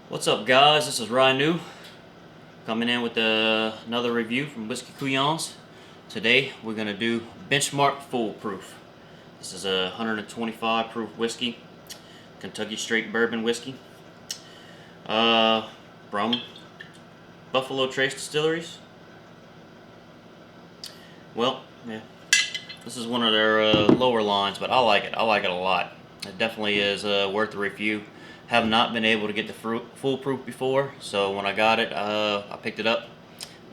What's up, guys? This is Ryan coming in with another review from Whiskey Couyons. Today we're going to do Benchmark Foolproof. This is a 125 proof whiskey, Kentucky straight bourbon whiskey, from Buffalo Trace Distilleries. Well, yeah, this is one of their lower lines, but I like it. I like it a lot. It definitely is worth a review. Have not been able to get the foolproof before, so when I got it, I picked it up.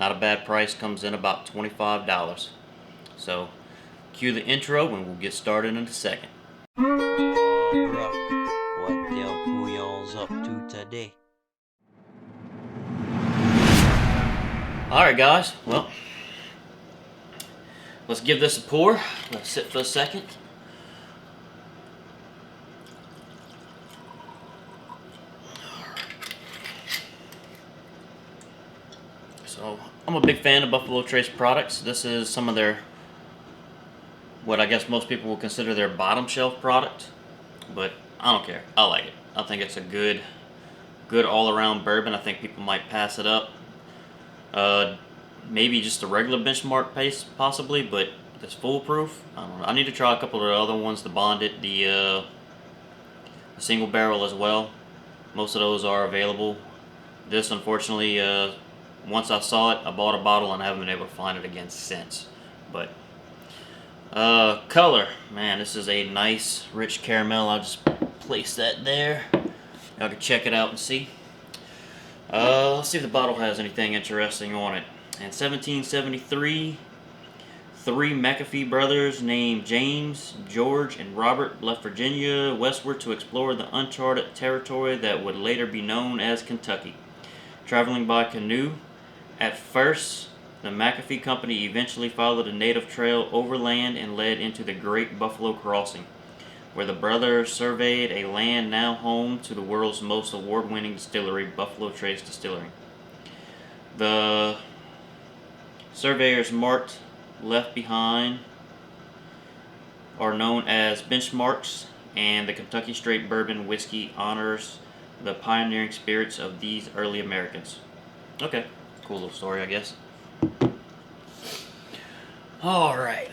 Not a bad price, comes in about $25. So, cue the intro and we'll get started in a second. Oh, bro, what the Couyons up to today? Alright, guys, well, let's give this a pour. Let's sit for a second. So, I'm a big fan of Buffalo Trace products. This is some of their, what I guess most people will consider their bottom shelf product, but I don't care. I like it. I think it's a good all-around bourbon. I think people might pass it up. Maybe just a regular benchmark pace, possibly, but this foolproof, I don't know. I need to try a couple of the other ones, the bonded, the single barrel as well. Most of those are available. This, unfortunately, once I saw it, I bought a bottle and I haven't been able to find it again since. But color, man, this is a nice rich caramel. I'll just place that there. Y'all can check it out and see. Let's see if the bottle has anything interesting on it. In 1773, three McAfee brothers named James, George, and Robert left Virginia westward to explore the uncharted territory that would later be known as Kentucky. Traveling by canoe, at first, the McAfee Company eventually followed a native trail overland and led into the Great Buffalo Crossing, where the brothers surveyed a land now home to the world's most award-winning distillery, Buffalo Trace Distillery. The surveyors marked left behind are known as benchmarks, and the Kentucky Straight Bourbon Whiskey honors the pioneering spirits of these early Americans. Okay, cool little story, I guess. Alright.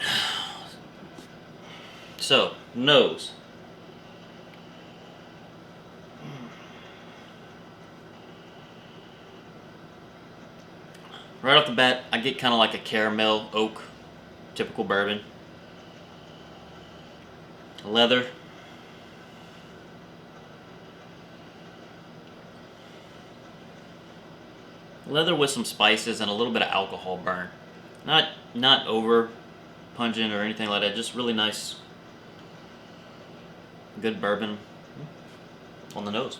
So, nose. Right off the bat, I get kind of like a caramel oak, typical bourbon. Leather. Leather with some spices and a little bit of alcohol burn. Not over pungent or anything like that. Just really nice, good bourbon on the nose.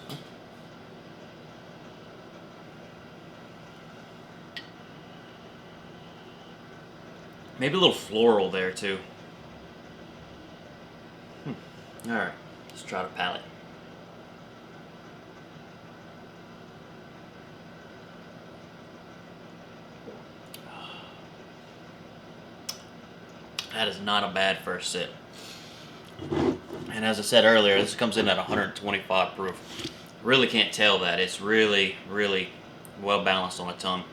Maybe a little floral there too. Alright, let's try the palate. That is not a bad first sip. And as I said earlier, this comes in at 125 proof. Really can't tell that. It's really, really well balanced on the tongue.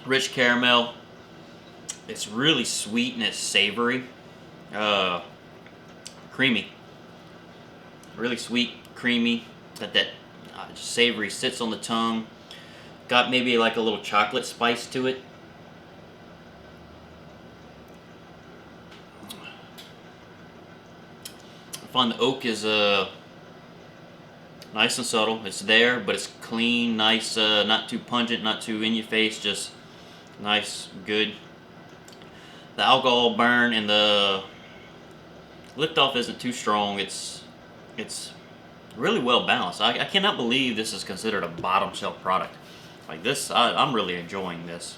Rich caramel. It's really sweet and it's savory. Creamy. Really sweet, creamy. That savory sits on the tongue. Got maybe like a little chocolate spice to it. I find the oak is nice and subtle. It's there, but it's clean, nice, not too pungent, not too in your face, just nice, good. The alcohol burn and the lift-off isn't too strong. It's really well balanced. I cannot believe this is considered a bottom shelf product. Like this, I'm really enjoying this.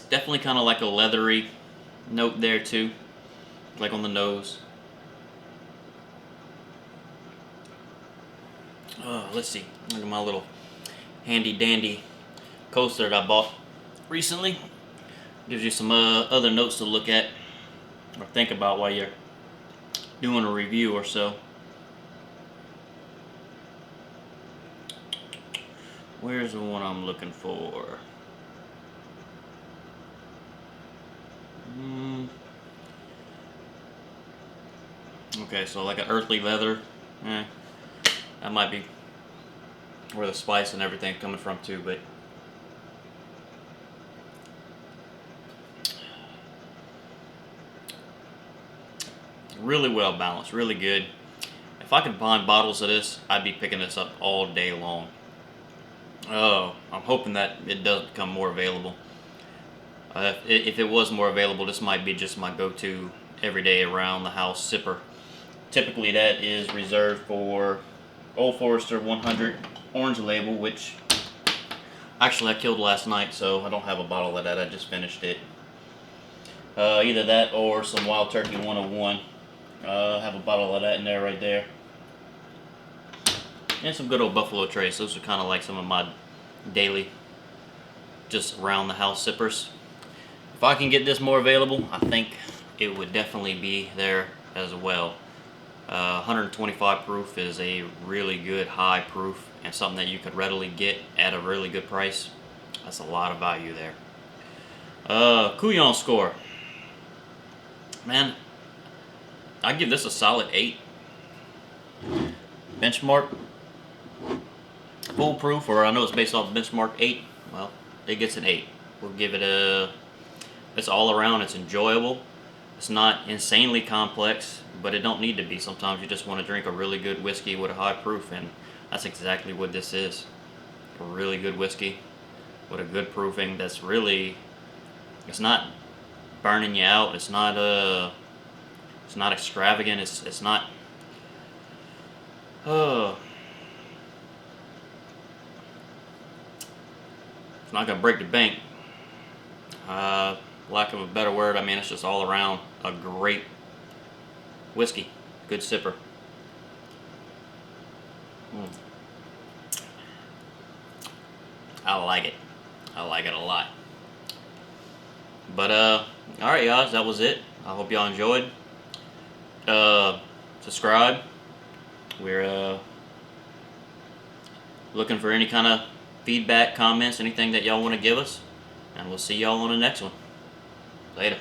Definitely kind of like a leathery note there too, like on the nose. let's see. Look at my little handy dandy coaster that I bought recently. Gives you some other notes to look at or think about while you're doing a review or so. Where's the one I'm looking for? Okay, so like an earthly leather. That might be where the spice and everything coming from too, but really well balanced, really good. If I could find bottles of this, I'd be picking this up all day long. Oh, I'm hoping that it does become more available. If it was more available, this might be just my go-to everyday around the house sipper. Typically that is reserved for Old Forester 100 orange label, which actually I killed last night, so I don't have a bottle of that. I just finished it. Either that or some Wild Turkey 101. I have a bottle of that in there right there. And some good old Buffalo Trace. Those are kind of like some of my daily, just around the house sippers. If I can get this more available, I think it would definitely be there as well. 125 proof is a really good high proof and something that you could readily get at a really good price. That's a lot of value there. Couyons score. Man, I give this a solid 8. Benchmark, foolproof, or I know it's based off benchmark 8. Well, it gets an 8. We'll give it a. It's all around. It's enjoyable. It's not insanely complex, but it don't need to be. Sometimes you just want to drink a really good whiskey with a high proof, and that's exactly what this is. A really good whiskey with a good proofing. That's really. It's not burning you out. It's not It's not extravagant. It's not. It's not gonna break the bank. Lack of a better word, I mean, it's just all around a great whiskey. Good sipper. I like it. I like it a lot. But alright guys, that was it. I hope y'all enjoyed. Subscribe. We're looking for any kind of feedback, comments, anything that y'all want to give us. And we'll see y'all on the next one. Later.